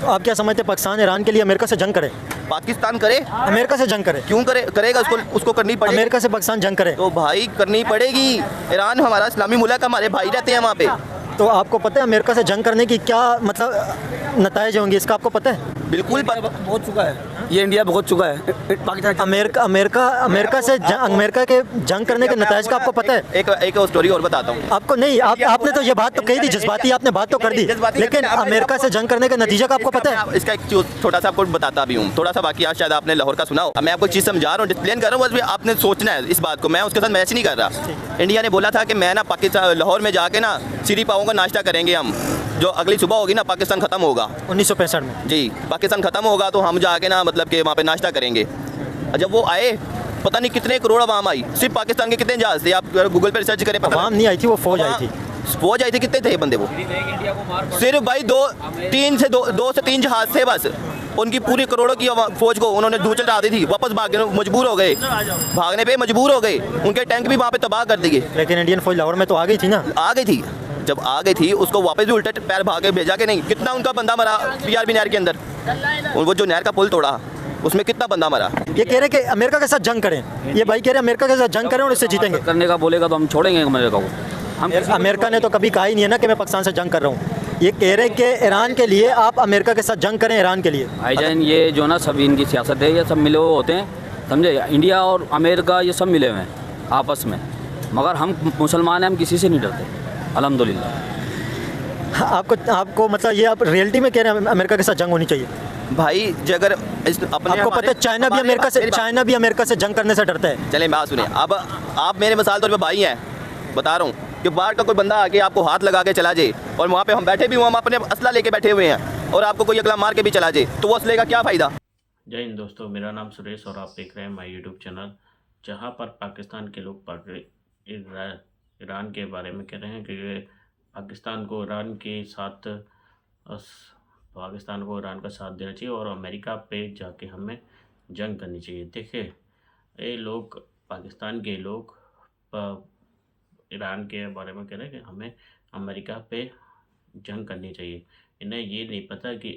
आप क्या समझते हैं पाकिस्तान ईरान के लिए अमेरिका से जंग करे? पाकिस्तान करे, अमेरिका से जंग करे? क्यों करे, करेगा, उसको करनी पड़ेगी। अमेरिका से पाकिस्तान जंग करे तो भाई करनी पड़ेगी। ईरान हमारा इस्लामी मुल्क, हमारे भाई रहते हैं वहाँ पे। तो आपको पता है अमेरिका से जंग करने की क्या मतलब नतीजे होंगे, इसका आपको पता है? बिल्कुल बहुत चुका है ये, इंडिया बहुत चुका है पाकिस्तान। अमेरिका के जंग करने के नतीजे का आपको पता है? एक स्टोरी और बताता हूँ आपको नहीं, आपने तो ये बात तो कही थी, जज्बाती आपने बात तो कर दी, लेकिन अमेरिका से जंग करने के नतीजे का आपको पता है? इसका एक छोटा सा आपको बताता भी हूँ, थोड़ा सा बाकी आज शायद आपने लाहौर का सुना हो। मैं आपको चीज़ समझा रहा हूँ, एक्सप्लेन कर रहा हूँ, बस आपने सोचना है इस बात को। मैं उसके साथ मैच नहीं कर रहा। इंडिया ने बोला था कि मैं ना पाकिस्तान लाहौर में जाके ना सीरी पाओ का नाश्ता करेंगे हम, जो अगली सुबह होगी ना पाकिस्तान ख़त्म होगा 1965 में। जी, पाकिस्तान ख़त्म होगा तो हम जाके ना मतलब कि वहाँ पे नाश्ता करेंगे। जब वो आए पता नहीं कितने करोड़ आवाम आई, सिर्फ पाकिस्तान के कितने जहाज थे, आप गूगल पे रिसर्च करें। आवाम नहीं आई थी, वो फौज आई थी। फौज आई थी, कितने थे बंदे? वो सिर्फ भाई दो से तीन जहाज थे बस। उनकी पूरी करोड़ों की फौज को उन्होंने धूल चढ़ा दी थी, वापस भागने मजबूर हो गए, भागने पे मजबूर हो गए। उनके टैंक भी वहाँ पे तबाह कर दिए। लेकिन इंडियन फौज लाहौर में तो आ गई थी ना? आ गई थी, जब आ गई थी उसको वापस भी उल्टे पैर भाग के भेजा के नहीं। कितना उनका बंदा मरा PRB नहर के अंदर, वो जो नहर का पुल तोड़ा उसमें कितना बंदा मरा। ये कह रहे कि अमेरिका के साथ जंग करें, ये भाई कह रहे अमेरिका के साथ जंग करें और इससे जीतेंगे। करने का बोलेगा तो हम छोड़ेंगे अमेरिका को। हम अमेरिका ने तो कभी कहा ही नहीं है ना कि मैं पाकिस्तान से जंग कर रहा हूँ। ये कह रहे कि ईरान के लिए आप अमेरिका के साथ जंग करें, ईरान के लिए। भाईजान ये जो ना सब इनकी सियासत है, ये सब मिले हुए होते हैं, समझे। इंडिया और अमेरिका ये सब मिले हुए हैं आपस में, मगर हम मुसलमान हैं, हम किसी से नहीं डरते अल्हम्दुलिल्लाह। आपको मतलब ये आप रियलिटी में कह रहे हैं अमेरिका के साथ जंग होनी चाहिए? भाई अगर अपने आपको पता है चाइना भी अमेरिका से जंग करने से डरता है। चले बात सुनिए, अब आप मेरे मिसाल तौर पे भाई हैं, बता रहा हूँ कि बाहर का कोई बंदा आके आपको हाथ लगा के चला जाए और वहाँ पे हम बैठे भी हुए, हम अपने असला लेके बैठे हुए हैं और आपको कोई अगला मार के भी चला जाए, तो वो असले का क्या फ़ायदा? जय हिंद दोस्तों, मेरा नाम सुरेश और आप देख रहे हैं माय यूट्यूब चैनल, जहाँ पर पाकिस्तान के लोग ईरान के बारे में कह रहे हैं कि पाकिस्तान को ईरान का साथ देना चाहिए और अमेरिका पे जाके हमें जंग करनी चाहिए। देखिए, ये लोग पाकिस्तान के लोग ईरान के बारे में कह रहे हैं कि हमें अमेरिका पे जंग करनी चाहिए। इन्हें ये नहीं पता कि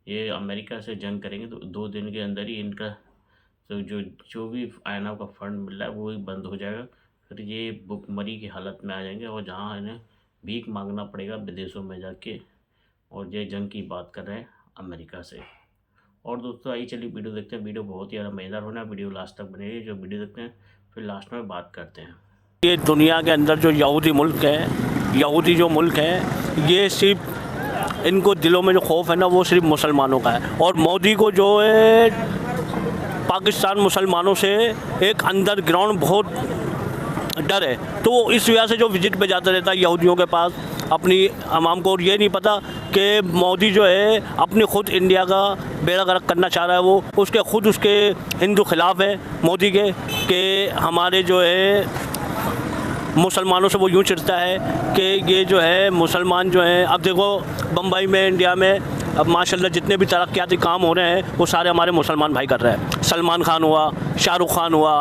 ये अमेरिका से जंग करेंगे तो 2 दिन के अंदर ही इनका तो जो भी IMF का फंड मिल रहा है वो ही बंद हो जाएगा। फिर ये भुखमरी की हालत में आ जाएंगे और जहाँ इन्हें भीख मांगना पड़ेगा विदेशों में जाके, और ये जंग की बात कर रहे हैं अमेरिका से। और दोस्तों आइए चलिए वीडियो देखते हैं। वीडियो बहुत ही ज़्यादा मज़ेदार होना है, वीडियो लास्ट तक बने रहिए। जो वीडियो देखते हैं फिर लास्ट में बात करते हैं। ये दुनिया के अंदर जो यहूदी मुल्क है, यहूदी जो मुल्क है, ये सिर्फ इनको दिलों में जो खौफ है ना वो सिर्फ मुसलमानों का है। और मोदी को जो है पाकिस्तान मुसलमानों से एक अंडरग्राउंड बहुत डर है, तो वो इस वजह से जो विजिट पे जाता रहता है यहूदियों के पास अपनी अवाम को। और ये नहीं पता कि मोदी जो है अपनी खुद इंडिया का बेड़ा गर्क करना चाह रहा है। वो उसके हिंदू खिलाफ है मोदी के, कि हमारे जो है मुसलमानों से वो यूँ चिढ़ता है कि ये जो है मुसलमान जो हैं, अब देखो बम्बई में इंडिया में अब माशाल्लाह जितने भी तरक्याती काम हो रहे हैं वो सारे हमारे मुसलमान भाई कर रहे हैं। सलमान खान हुआ, शाहरुख खान हुआ।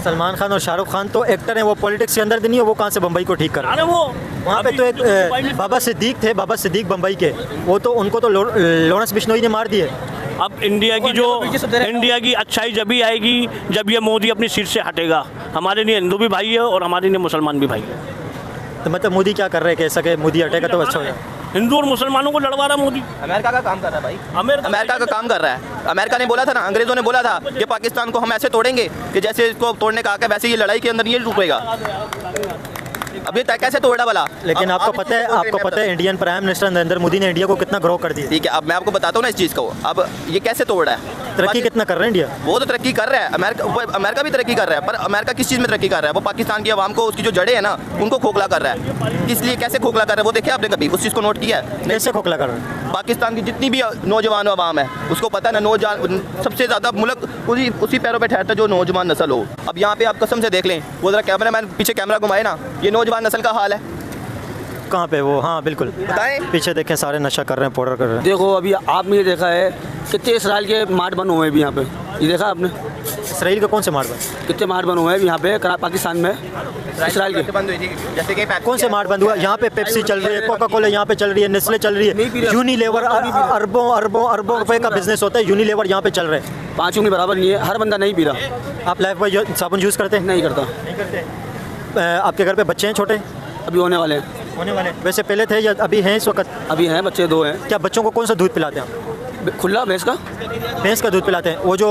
सलमान खान और शाहरुख खान तो एक्टर हैं, वो पॉलिटिक्स के अंदर नहीं है, वो कहाँ से बम्बई को ठीक कर रहे हैं? अरे वो वहाँ पे तो एक बाबा सिद्दीक थे, बाबा सिद्दीक बम्बई के, वो तो उनको तो लॉरेंस बिश्नोई ने मार दिए। अब इंडिया की अच्छाई जब ही आएगी जब ये मोदी अपनी सीट से हटेगा। हमारे लिए हिंदू भी भाई है और हमारे लिए मुसलमान भी भाई है। तो मतलब मोदी क्या कर रहे हैं कि ऐसा कि मोदी हटेगा तो अच्छा हो जाए? हिंदू और मुसलमानों को लड़वा रहा मोदी। अमेरिका का काम कर रहा है भाई, अमेरिका का काम कर रहा है। अमेरिका ने बोला था ना, अंग्रेजों ने बोला था कि पाकिस्तान को हम ऐसे तोड़ेंगे कि जैसे इसको तोड़ने का वैसे ये लड़ाई के अंदर ये टूटेगा। अभी तक कैसे तोड़ा भला? लेकिन आपको पता है Indian prime minister Narendra Modi ने इंडिया को कितना ग्रो कर दिया। ठीक है, अब मैं आपको बताता हूँ ना इस चीज़ को। अब ये कैसे तोड़ रहा है? तरक्की कितना कर रहा है इंडिया? वो तो तरक्की कर रहा है, अमेरिका भी तरक्की कर रहा है, पर अमेरिका किस चीज़ में तरक्की कर रहा है? वो पाकिस्तान की आवाम को, उसकी जो जड़ें हैं ना, उनको खोखला कर रहा है। इसलिए कैसे खोखला कर रहा है वो देखिए आपने कभी उस चीज़ को नोट किया है? कैसे खोखला कर रहा है? पाकिस्तान की जितनी भी नौजवान आवाम है उसको पता है ना, नौजवान सबसे ज़्यादा मुल्क उसी पैरों पे ठहरता है जो नौजवान नस्ल हो। अब यहाँ पे आप कसम से देख लें, वो ज़रा कैमरा मैन पीछे कैमरा घुमाए ना, ये नौजवान नस्ल का हाल है। कहाँ पे वो? हाँ बिल्कुल, बताएं। पीछे देखें, सारे नशा कर रहे हैं, पाउडर कर रहे हैं। देखो अभी आपने ये देखा है कितने इसराइल के मार्ट बन हुए हैं भी यहाँ पे, ये देखा आपने? इसराइल के कौन से मार्ट बंद? कितने मार्ट बंद हुए हैं यहाँ पे पाकिस्तान में, इसराइल के? बंद हुई थी जैसे कि कौन से मार्ट बंद हुआ? यहाँ पे पेप्सी चल रही है, कोका कोला यहाँ पे चल रही है, नेस्ले चल रही है, यूनिलीवर अरबों अरबों अरबों रुपए का बिजनेस होता है, यूनिलीवर यहाँ पे चल रहे हैं। 5 उंगली बराबर नहीं है, हर बंदा नहीं पी रहा। आप लाइफबॉय साबुन यूज़ करते हैं? नहीं करता। नहीं करते। आपके घर पे बच्चे हैं छोटे? अभी होने वाले हैं। होने वाले। वैसे पहले थे या अभी हैं इस वक्त? अभी हैं, बच्चे 2 हैं। क्या बच्चों को कौन सा दूध पिलाते हैं आप? खुला भैंस का? भैंस का दूध पिलाते हैं। वो जो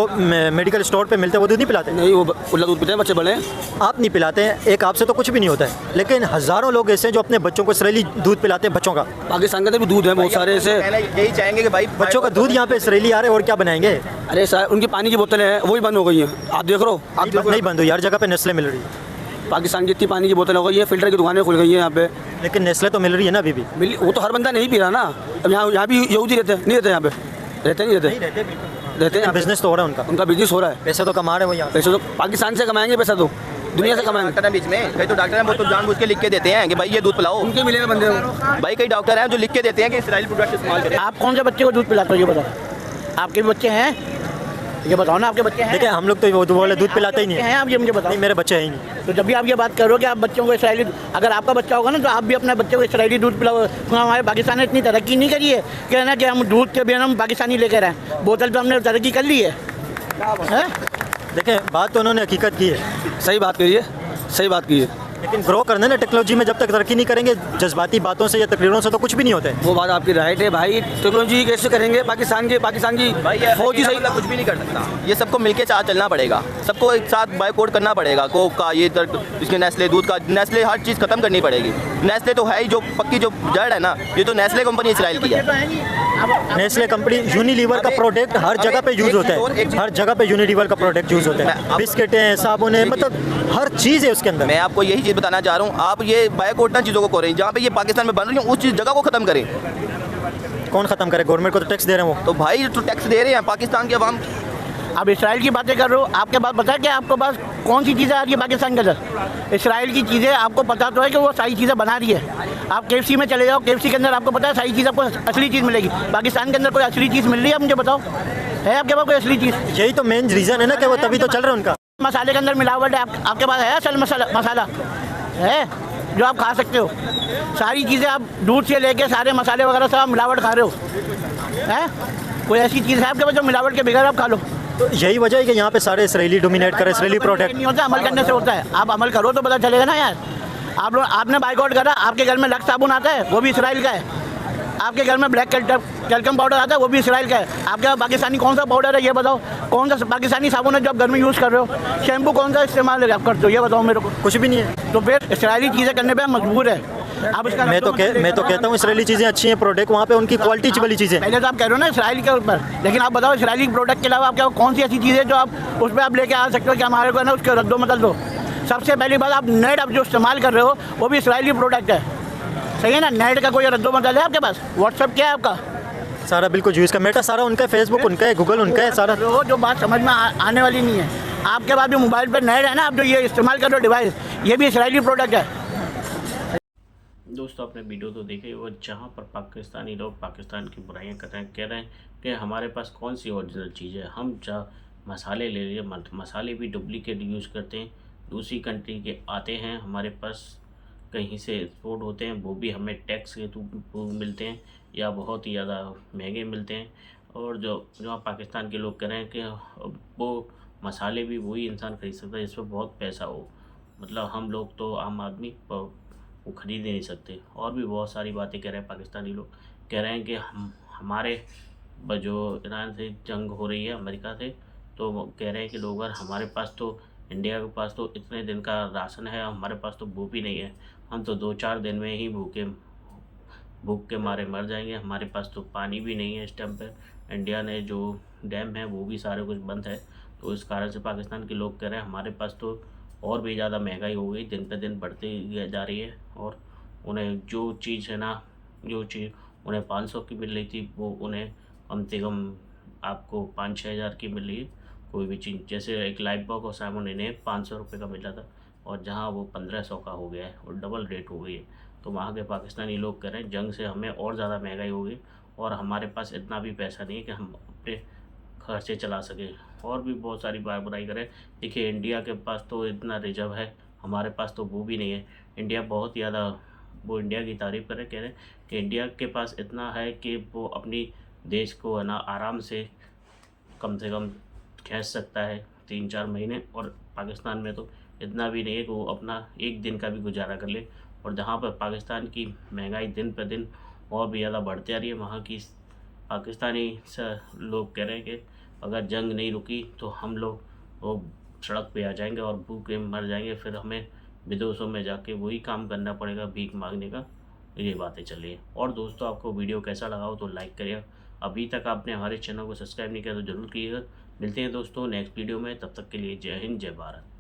मेडिकल स्टोर पे मिलते हैं वो दूध नहीं पिलाते? नहीं, वो खुला दूध पीते हैं, बच्चे बड़े हैं। आप नहीं पिलाते हैं, एक आपसे तो कुछ भी नहीं होता है, लेकिन हज़ारों लोग ऐसे हैं जो अपने बच्चों को इसराइली दूध पिलाते हैं बच्चों का। पाकिस्तान के अंदर भी दूध है बहुत सारे ऐसे। यही चाहेंगे कि भाई बच्चों का दूध यहाँ पे इसराइली आ रहे हैं, और क्या बनाएंगे? अरे सर, उनकी पानी की बोतलें हैं, वो भी बंद हो गई हैं। आप देख रहे हो? नहीं बंद हुई, हर जगह पे नेस्ले मिल रही है। पाकिस्तान की इतनी पानी की बोतल हो गई है, फिल्टर की दुकानें खुल गई हैं यहाँ पे। लेकिन नेस्ले तो मिल रही है ना अभी भी। वो तो हर बंदा नहीं पी रहा ना। अब यहाँ भी यहूदी रहते हैं, नहीं रहते यहाँ पे? रहते नहीं रहते? रहते हैं। बिजनेस तो हो रहा है उनका बिजनेस हो रहा है। पैसे तो कमा रहे हैं वो यहाँ। पैसे तो पाकिस्तान से कमाएंगे, पैसा तो दुनिया से कमाएंगे। डॉक्टर हैं बीच में, कई तो डॉक्टर हैं वो तो जानबूझ के लिख के देते हैं कि भाई ये दूध पिलाओ, उनके मिलेगा बंदे को। भाई कई डॉक्टर हैं जो लिख के देते हैं कि इसराइली प्रोडक्ट इस्तेमाल करें। आप कौन से बच्चे को दूध पिलाते हो ये बताओ? आपके भी बच्चे हैं? ये बताओ ना, आपके बच्चे हैं? देखिए हम लोग तो वो बोले दूध पिलाते ही नहीं हैं। आप ये मुझे बताओ। नहीं, मेरे बच्चे हैं ही नहीं। तो जब भी आप ये बात करो कि आप बच्चों को इसराइली, अगर आपका बच्चा होगा ना तो आप भी अपने बच्चे को इसराइली दूध पिलाओ। हमारे पाकिस्तान ने इतनी तरक्की नहीं करी है कि ना कि हम दूध के बिना हम पाकिस्तानी लेकर आए, बोतल पर हमने तरक्की कर ली है। देखें बात तो उन्होंने हकीकत की है, सही बात कही है, सही बात की है। लेकिन ग्रो करना है ना टेक्नोलॉजी में, जब तक तरक्की नहीं करेंगे जज्बाती बातों से या तकरीरों से तो कुछ भी नहीं होता है। वो बात आपकी राइट है भाई, टेक्नोलॉजी कैसे करेंगे? पाकिस्तान की भाई फौज ही सही कुछ भी नहीं कर सकता। ये सबको मिलके साथ चलना पड़ेगा, सबको एक साथ बायकॉट करना पड़ेगा। कोक का ये इसके नेस्ले दूध का, नेस्ले हर चीज़ खत्म करनी पड़ेगी। नेस्ले तो है ही, जो पक्की जो जड़ है ना, ये तो नेस्ले कंपनी इसराइल की है। नेस्ले कंपनी यूनिलीवर का प्रोडक्ट हर जगह पे यूज़ होता है, हर जगह पे यूनिलीवर का प्रोडक्ट यूज़ होता है। बिस्किटें हैं, साबुन है, मतलब हर चीज़ है उसके अंदर। मैं आपको यही चीज़ बताना चाह रहा हूँ, आप ये बायकॉट ना चीज़ों को करें, जहाँ पे ये पाकिस्तान में बन रही है उस चीज़ जगह को ख़त्म करें। कौन ख़त्म करे? गवर्नमेंट को तो टैक्स दे रहे हैं वो। तो भाई तो टैक्स दे रहे हैं पाकिस्तान के अवाम। आप इसराइल की बातें कर रहे हो, आपके पास पता है कि आपके पास कौन सी चीज़ें आ रही है पाकिस्तान के अंदर? इसराइल की चीज़ें आपको पता तो है कि वो सारी चीज़ें बना रही है। आप KFC में चले जाओ, KFC के अंदर आपको पता है सारी चीज़ आपको असली चीज़ मिलेगी। पाकिस्तान के अंदर कोई असली चीज़ मिल रही है? आप मुझे बताओ, है आपके पास कोई असली चीज़? यही तो मेन रीज़न है ना कि वो तभी तो चल रहा है उनका। मसाले के अंदर मिलावट है, आपके पास है असल मसाला है जो आप खा सकते हो? सारी चीज़ें आप दूध से लेके सारे मसाले वगैरह सब आप मिलावट खा रहे हो, हैं? कोई ऐसी चीज़ है आपके पास जो मिलावट के बगैर आप खा लो? तो यही वजह है कि यहाँ पे सारे इसराइली डोमिनेट करे, इसराइली प्रोडक्ट। नहीं होता, अमल करने से होता है। आप अमल करो तो पता चलेगा ना यार। आप लोग, आपने बाइकआउट करा, आपके घर में लक्स साबुन आता है, वो भी इसराइल का है। आपके घर में ब्लैक कैल्कम पाउडर आता है, वो भी इसराइल का है। आपके पास पाकिस्तानी कौन सा पाउडर है ये बताओ? कौन सा पाकिस्तानी साबुन है जो आप घर में यूज़ कर रहे हो? शैम्पू कौन सा इस्तेमाल आप करते हो ये बताओ मेरे को? कुछ भी नहीं है। तो फिर इसराइली चीज़ें करने पर मजबूर है। आप इसका मैं तो कहता हूँ इसराइली चीज़ें अच्छी हैं, प्रोडक्ट वहाँ पे उनकी क्वालिटी वाली चीज़ें। पहले तो आप कह रहे हो ना इसराइल के ऊपर, लेकिन आप बताओ इसराइली प्रोडक्ट के अलावा आपके पास कौन सी ऐसी चीज़ है जो आप उस पर आप लेके आ सकते हो कि हमारे को ना उसके रद्दो बदल दो? सबसे पहली बात, आप नेट आप जो इस्तेमाल कर रहे हो वो भी इसराइली प्रोडक्ट है, सही है ना? नेट का कोई रद्दो बदल है आपके पास? व्हाट्सअप क्या है आपका? सारा बिल्कुल यूज़ का, मेटा सारा उनका है, फेसबुक उनका है, गूगल उनका है, सारा। वो जो बात समझ में आने वाली नहीं है। आपके पास जो मोबाइल पर नेट है ना, आप जो ये इस्तेमाल कर रहे हो डिवाइस, ये भी इसराइली प्रोडक्ट है। दोस्तों आपने वीडियो तो देखी, वो जहाँ पर पाकिस्तानी लोग पाकिस्तान की बुराइयां कर रहे हैं, कह रहे हैं कि हमारे पास कौन सी ओरिजिनल चीज़ है। हम मसाले ले लिए, मसाले भी डुप्लीकेट यूज़ करते हैं, दूसरी कंट्री के आते हैं, हमारे पास कहीं से एक्सपोर्ट होते हैं, वो भी हमें टैक्स के थ्रू मिलते हैं या बहुत ही ज़्यादा महंगे मिलते हैं। और जो पाकिस्तान के लोग कह रहे हैं कि वो मसाले भी वही इंसान खरीद सकता है जिस पर बहुत पैसा हो, मतलब हम लोग तो आम आदमी वो ख़रीद ही नहीं सकते। और भी बहुत सारी बातें कह रहे हैं पाकिस्तानी लोग, कह रहे हैं कि हमारे जो ईरान से जंग हो रही है अमेरिका से, तो वो कह रहे हैं कि लोग हमारे पास तो इंडिया के पास तो इतने दिन का राशन है, हमारे पास तो वो भी नहीं है, हम तो 2-4 दिन में ही भूख के मारे मर जाएंगे, हमारे पास तो पानी भी नहीं है इस टाइम पर, इंडिया ने जो डैम है वो भी सारे कुछ बंद है। तो इस कारण से पाकिस्तान के लोग कह रहे हैं हमारे पास तो और भी ज़्यादा महंगाई हो गई, दिन पे दिन बढ़ती जा रही है। और उन्हें जो चीज़ है ना, जो चीज़ उन्हें 500 की मिल रही थी वो उन्हें कम से कम आपको 5-6 हज़ार की मिल रही है कोई भी चीज़। जैसे एक लाइफ बॉय और साबुन इन्हें 500 रुपये का मिला था और जहाँ वो 1500 का हो गया है और डबल रेट हो गई है। तो वहाँ के पाकिस्तानी लोग कह रहे हैं जंग से हमें और ज़्यादा महंगाई हो गई और हमारे पास इतना भी पैसा नहीं है कि हम अपने खर्चे चला सकें। और भी बहुत सारी बार बुराई करें। देखिए इंडिया के पास तो इतना रिजर्व है, हमारे पास तो वो भी नहीं है। इंडिया बहुत ज़्यादा, वो इंडिया की तारीफ़ करें, कह रहे हैं कि इंडिया के पास इतना है कि वो अपनी देश को है ना आराम से कम खींच सकता है 3-4 महीने, और पाकिस्तान में तो इतना भी नहीं है कि वो अपना एक दिन का भी गुजारा कर ले। और जहाँ पर पाकिस्तान की महंगाई दिन पर दिन और भी ज़्यादा बढ़ती आ रही है, वहाँ की पाकिस्तानी लोग कह रहे हैं कि अगर जंग नहीं रुकी तो हम लोग वो सड़क पे आ जाएंगे और भूखे मर जाएंगे, फिर हमें विदेशों में जाके वही काम करना पड़ेगा, भीख मांगने का। ये बातें चल रही है। और दोस्तों आपको वीडियो कैसा लगा हो तो लाइक करिएगा, अभी तक आपने हमारे चैनल को सब्सक्राइब नहीं किया तो ज़रूर कीजिएगा। मिलते हैं दोस्तों नेक्स्ट वीडियो में, तब तक के लिए जय हिंद जय भारत।